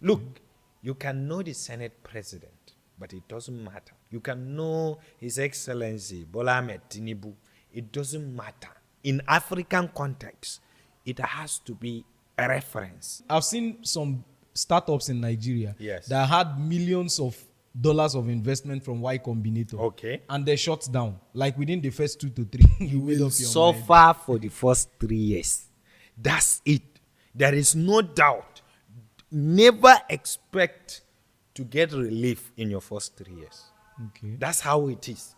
Look, you can know the Senate president, but it doesn't matter. You can know His Excellency Bola Ahmed Tinubu. It doesn't matter. In African context, it has to be a reference. I've seen some startups in Nigeria Yes. that had millions of dollars of investment from Y Combinator. Okay. And they shut down. Like within the first 2 to 3, you made up your So mind. far for the first 3 years. That's it. There is no doubt. Never expect to get relief in your first 3 years. Okay. That's how it is.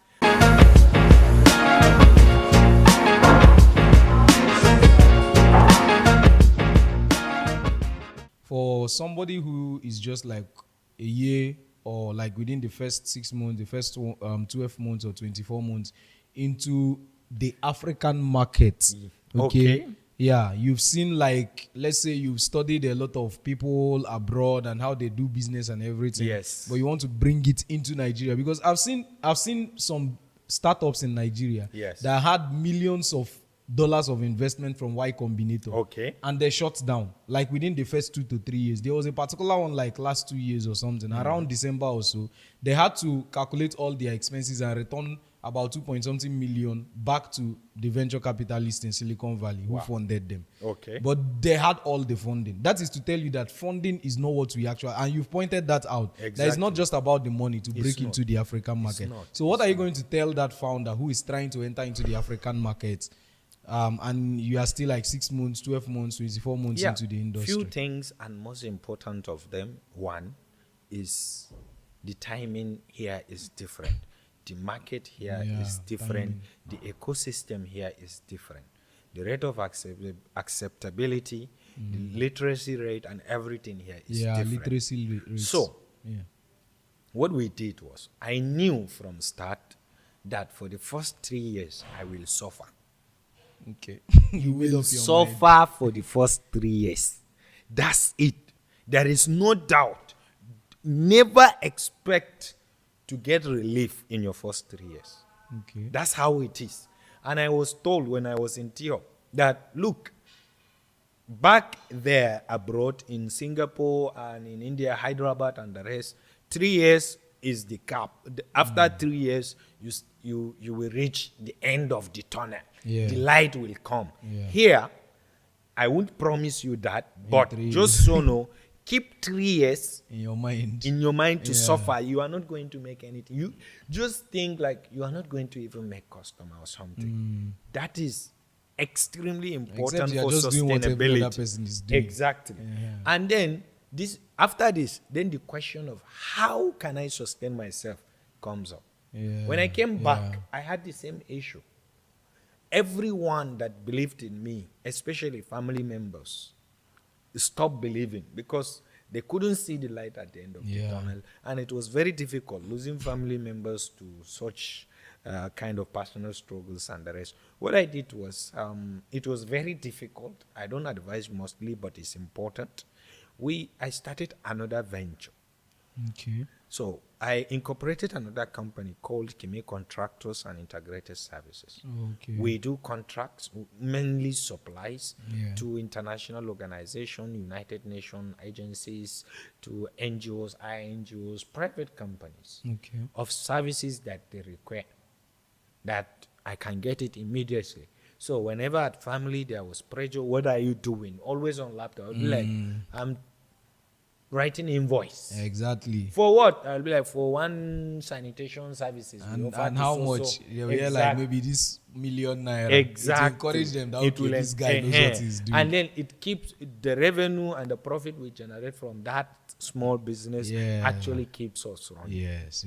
For somebody who is just like a year or like within the first 6 months, the first 12 months or 24 months into the African market. Okay. Yeah, you've seen, like, let's say you've studied a lot of people abroad and how they do business and everything. Yes. But you want to bring it into Nigeria, because I've seen some startups in Nigeria Yes. that had millions of dollars of investment from Y Combinator. Okay. And they shut down like within the first 2 to 3 years. There was a particular one like last 2 years or something, around December or so. They had to calculate all their expenses and return about 2 point something million back to the venture capitalists in Silicon Valley who funded them. Okay. But they had all the funding. That is to tell you that funding is not what we actually, and you've pointed that out. That it's Exactly. not just about the money to break It's into not. the African market. not. So what are you going to tell that founder who is trying to enter into the African market, and you are still like 6 months, 12 months, 24 months into the industry? Few things, and most important of them, one is the timing here is different. The market here is different. The ecosystem here is different. The rate of acceptability, the literacy rate, and everything here is different. Literacy rates. So, yeah. what we did was, I knew from start that for the first 3 years, I will suffer. Okay. You made up your mind. Suffer for the first 3 years. That's it. There is no doubt. Never expect to get relief in your first 3 years. Okay. That's how it is. And I was told when I was in TIO that, look, back there abroad in Singapore and in India, Hyderabad and the rest, 3 years is the cap. After 3 years, you will reach the end of the tunnel. Yeah. The light will come. Yeah. Here, I won't promise you that, but 3 just so know, keep 3 years In your mind. to suffer. You are not going to make anything. You just think like you are not going to even make customer or something. That is extremely important Except you are for just doing what every other sustainability. person is doing. Exactly. Yeah. And then after this, then the question of how can I sustain myself comes up. Yeah. When I came back, I had the same issue. Everyone that believed in me, especially family members, stopped believing because they couldn't see the light at the end of the tunnel. And it was very difficult losing family members to such kind of personal struggles and the rest. What I did was, it was very difficult. I don't advise mostly, but it's important. I started another venture. Okay. So I incorporated another company called KIME Contractors and Integrated Services. Okay. We do contracts, mainly supplies Yeah. to international organizations, United Nations agencies, to NGOs, INGOs, private companies Okay. of services that they require, that I can get it immediately. So whenever at family there was pressure, what are you doing? Always on laptop. I'll be like, I'm writing invoice. Exactly. For what? I'll be like, for one sanitation services. we And, offer and to how so-so. much? They were like Exactly. maybe this million naira. Exactly. It encourage them that, It okay, will this guy knows what he's doing. And then it keeps the revenue and the profit we generate from that small business actually keeps us running. Yes.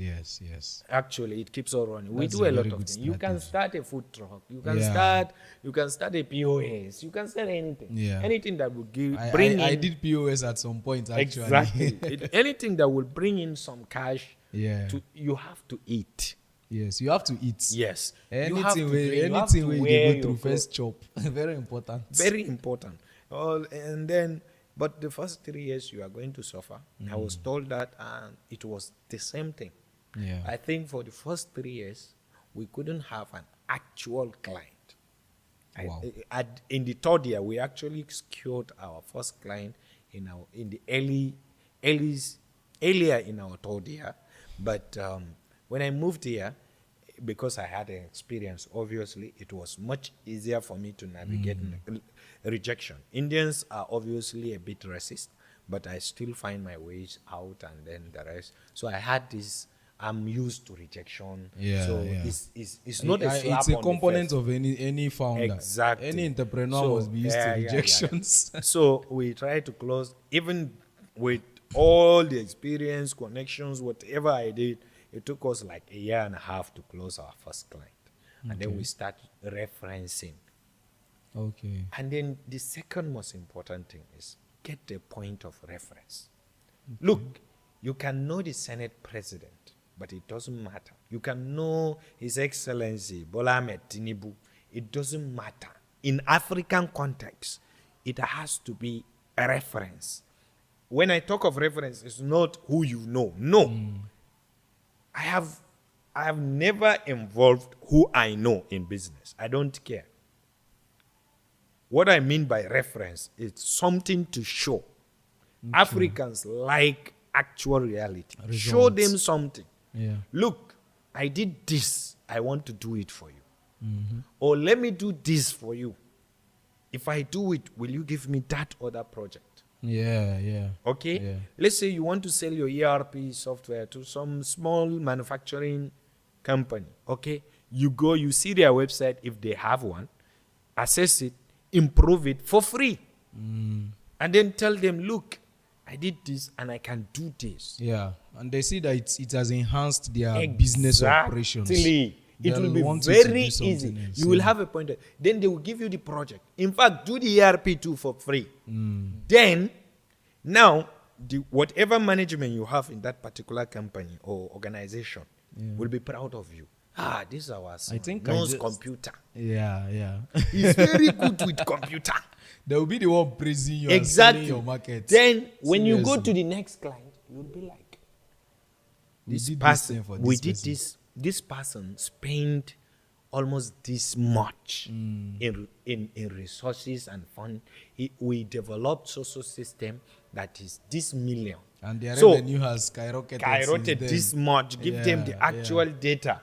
Actually, it keeps us running. We That's do a a lot very of good things. You can strategy. start a food truck. You can start a POS. You can start anything. Yeah. Anything that will I did POS at some point, actually. exactly. Anything that will bring in some cash. Yeah. You have to eat. Yes, you have to eat. Yes. You have Anything to where drink, you have to you wear go your through clothes. first chop. Very important. Very important. And then, but the first 3 years you are going to suffer. I was told that, and it was the same thing. Yeah. I think for the first 3 years, we couldn't have an actual client. Wow. In the third year, we actually secured our first client in the early earlier in our third year, but when I moved here, because I had an experience, obviously, it was much easier for me to navigate rejection. Indians are obviously a bit racist, but I still find my ways out and then the rest. So I had this, I'm used to rejection. Yeah, so yeah. it's not a slap It's a on component the face. of any founder. Exactly. Any entrepreneur So, must be used to rejections. So we try to close, even with all the experience, connections, whatever I did, it took us like a year and a half to close our first client. And then we start referencing. Okay. And then the second most important thing is get the point of reference. Look, you can know the Senate president, but it doesn't matter. You can know His Excellency Bola Ahmed Tinubu. It doesn't matter. In African context, it has to be a reference. When I talk of reference, it's not who you know. No. I have never involved who I know in business. I don't care. What I mean by reference is something to show. Africans like actual reality. Show them something. Yeah. Look, I did this. I want to do it for you. Or let me do this for you. If I do it, will you give me that other project? Yeah. Okay? Yeah. Let's say you want to sell your ERP software to some small manufacturing company. Okay? You go, you see their website if they have one, assess it, improve it for free. And then tell them, look, I did this and I can do this. Yeah. And they see that it has enhanced their business operations. Exactly. It They'll will be want you to very do something easy. else, You will yeah. have a pointer. Then they will give you the project. In fact, do the ERP too for free. Then, now, whatever management you have in that particular company or organization will be proud of you. This is our son. I think knows computer. Yeah. He's very good with computer. They will be the one praising you and selling your market. Then, when you go Seriously. to the next client, you'll be like, We did person, this thing for we this did person. this. This person spent almost this much in resources and fund. We developed social system that is this million. And their So, revenue has skyrocketed. skyrocketed since then. this much. Give them the Yeah, actual data,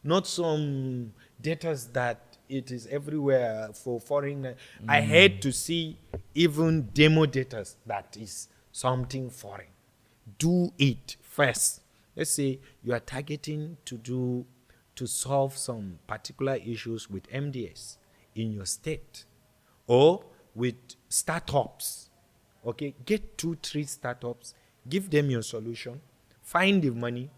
not some data that it is everywhere for foreign. I hate to see even demo data that is something foreign. Do it first. Let's say you are targeting to solve some particular issues with MDS in your state or with startups. Okay, get 2-3 startups, give them your solution, find the money,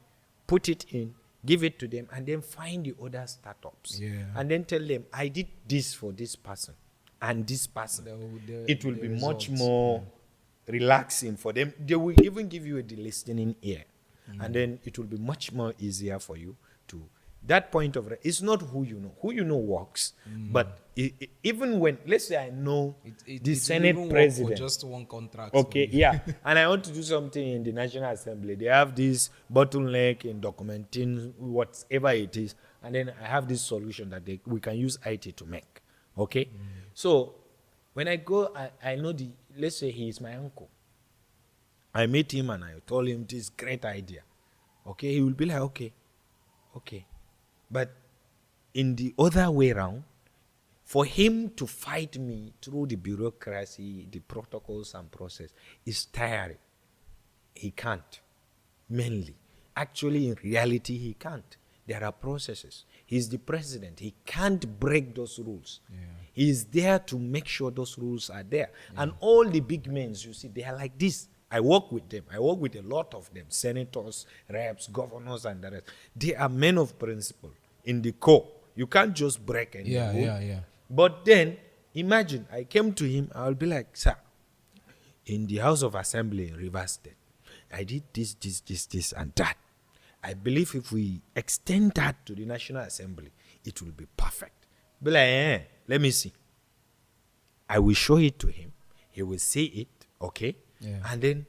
put it in, give it to them, and then find the other startups. Yeah. And then tell them, I did this for this person and this person. It will be much more relaxing for them. They will even give you a listening ear. And then it will be much more easier for you to that point of it's not who you know works, but even when, let's say I know the Senate president, just one contract. okay, yeah, and I want to do something in the National Assembly. They have this bottleneck in documenting whatever it is, and then I have this solution that we can use IT to make. Okay, so when I go, I know let's say he is my uncle. I meet him and I told him this great idea. Okay, he will be like, okay. But in the other way around, for him to fight me through the bureaucracy, the protocols and process is tiring. He can't, mainly. Actually, in reality, he can't. There are processes. He's the president. He can't break those rules. Yeah. He's there to make sure those rules are there. Yeah. And all the big men, you see, they are like this. I work with them. I work with a lot of them, senators, reps, governors, and the rest. They are men of principle in the core. You can't just break any rule. Yeah. But then, imagine, I came to him, I'll be like, sir, in the House of Assembly in Rivers State, I did this, and that. I believe if we extend that to the National Assembly, it will be perfect. Be like, let me see. I will show it to him. He will see it, okay? Yeah. And then,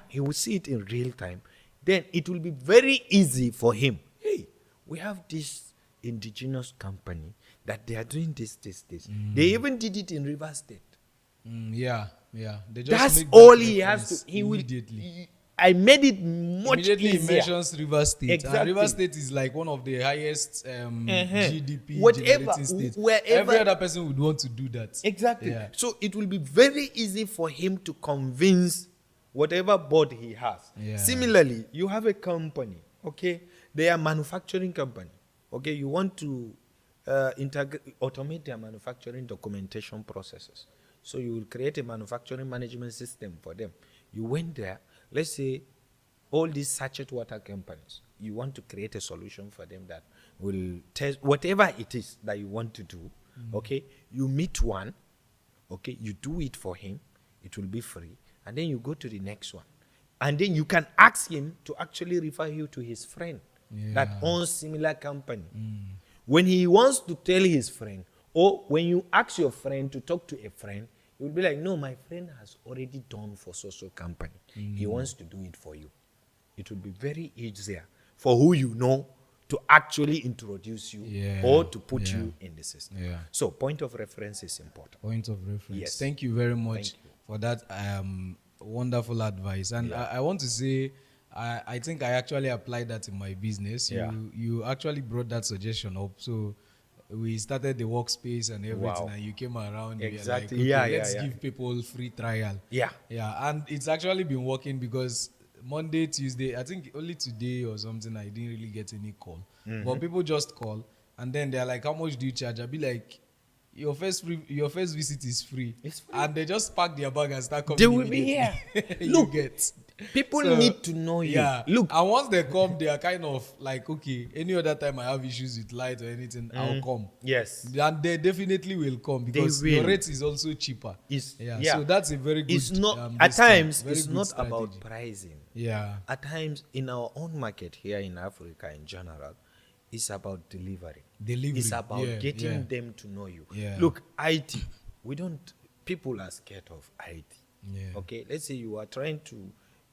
he will see it in real time. Then it will be very easy for him. Hey, we have this indigenous company that they are doing this. They even did it in Rivers State. Yeah. Yeah, they just That's make that all he has reference to. He will. immediately. I made it much Immediately he easier. mentions River State. And Exactly. River State is like one of the highest GDP Whatever, generating states. wherever. Every other person would want to do that. Exactly. Yeah. So it will be very easy for him to convince whatever board he has. Yeah. Similarly, you have a company, okay? They are manufacturing company, okay? You want to automate their manufacturing documentation processes. So you will create a manufacturing management system for them. You went there, let's say all these sachet water companies, you want to create a solution for them that will test whatever it is that you want to do, okay? You meet one, okay? You do it for him, it will be free, and then you go to the next one. And then you can ask him to actually refer you to his friend that owns similar company. When he wants to tell his friend, or when you ask your friend to talk to a friend, he will be like, no, my friend has already done for social company. He wants to do it for you. It will be very easier for who you know to actually introduce you or to put you in the system. Yeah. So point of reference is important. Point of reference. Yes. Thank you very much Thank you. for that wonderful advice. And I want to say, I think I actually applied that in my business. You actually brought that suggestion up. So we started the workspace and everything, and you came around. Exactly. We were like, okay, Yeah, let's yeah. give people free trial. Yeah. Yeah. And it's actually been working because Monday, Tuesday, I think only today or something, I didn't really get any call. But people just call, and then they're like, how much do you charge? I'll be like, your first visit is free. It's free. And they just pack their bag and start coming. They will be here. You Look, get. people So, need to know you. Yeah. Look, And once they come, they are kind of like, okay, any other time I have issues with light or anything, I'll come. yes. And they definitely will come because will. your rate is also cheaper. So that's a very good. It's not this at times. very It's good not strategy. about pricing. Yeah. At times, in our own market here in Africa in general, it's about delivery. Delivery. It's about getting yeah. them to know you. Yeah. Look, IT. We don't. People are scared of IT. Yeah. Okay. Let's say you are trying to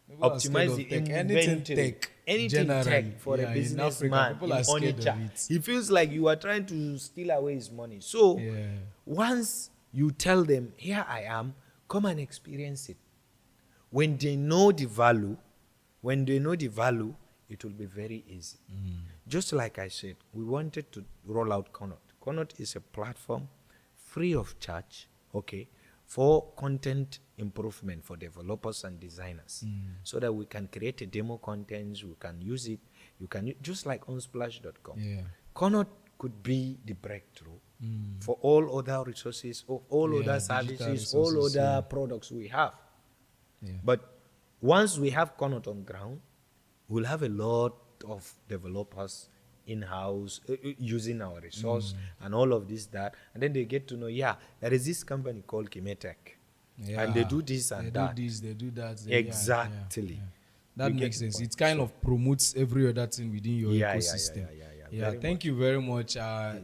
People are scared optimize of the tech. inventory. Anything tech, Anything generally. tech for Yeah, a in businessman Africa, people are scared of Onitsha. it. He feels like you are trying to steal away his money. So Yeah. once you tell them, here I am, come and experience it. When they know the value, it will be very easy. Just like I said, we wanted to roll out Connaught. Connaught is a platform free of charge, okay, for content improvement for developers and designers, so that we can create a demo content, we can use it, you can just like on splash.com. Yeah. Connaught could be the breakthrough for all other resources, or all other digital services, all resources, other products we have. Yeah. But once we have Connaught on ground, we'll have a lot of developers in-house using our resource and all of this, that, and then they get to know, there is this company called KIME Tech, and they do this and that. They do this, they do that. Exactly. That You makes get the sense. point. It kind of promotes every other thing within your ecosystem. Very Thank you very much.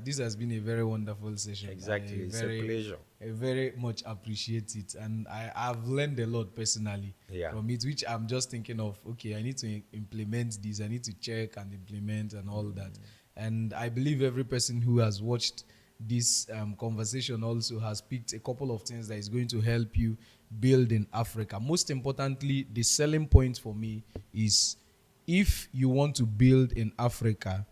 This has been a very wonderful session. Exactly. It's a pleasure. I very much appreciate it. And I've learned a lot personally from it, which I'm just thinking of, okay, I need to implement this. I need to check and implement and all that. And I believe every person who has watched this conversation also has picked a couple of things that is going to help you build in Africa. Most importantly, the selling point for me is, if you want to build in Africa,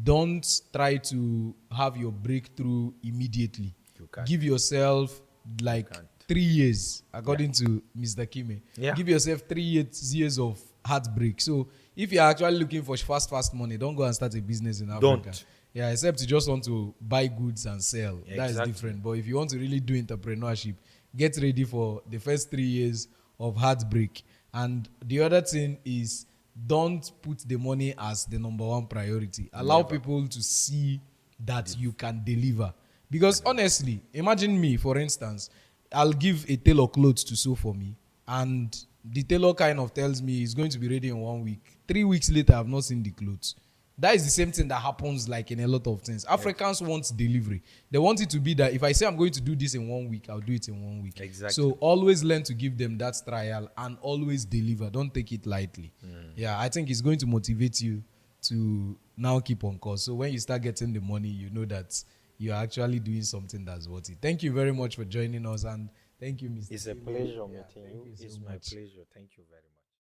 don't try to have your breakthrough immediately. You can't. Give yourself like 3 years, according to Mr. Kime. Give yourself 3 years of heartbreak. So if you're actually looking for fast money, don't go and start a business in Africa. Don't. Yeah, except you just want to buy goods and sell. That is different. But if you want to really do entrepreneurship, get ready for the first 3 years of heartbreak. And the other thing is, don't put the money as the number one priority. Allow people to see that you can deliver. Because honestly, imagine me, for instance, I'll give a tailor clothes to sew for me, and the tailor kind of tells me it's going to be ready in 1 week. 3 weeks later, I've not seen the clothes. That is the same thing that happens like in a lot of things. Africans want delivery. They want it to be that if I say I'm going to do this in 1 week, I'll do it in 1 week. Exactly. So always learn to give them that trial and always deliver. Don't take it lightly. Yeah, I think it's going to motivate you to now keep on course. So when you start getting the money, you know that you're actually doing something that's worth it. Thank you very much for joining us, and Thank you, Mr. It's a Kime. pleasure Yeah, meeting thank you. you so It's my much. pleasure. Thank you very much.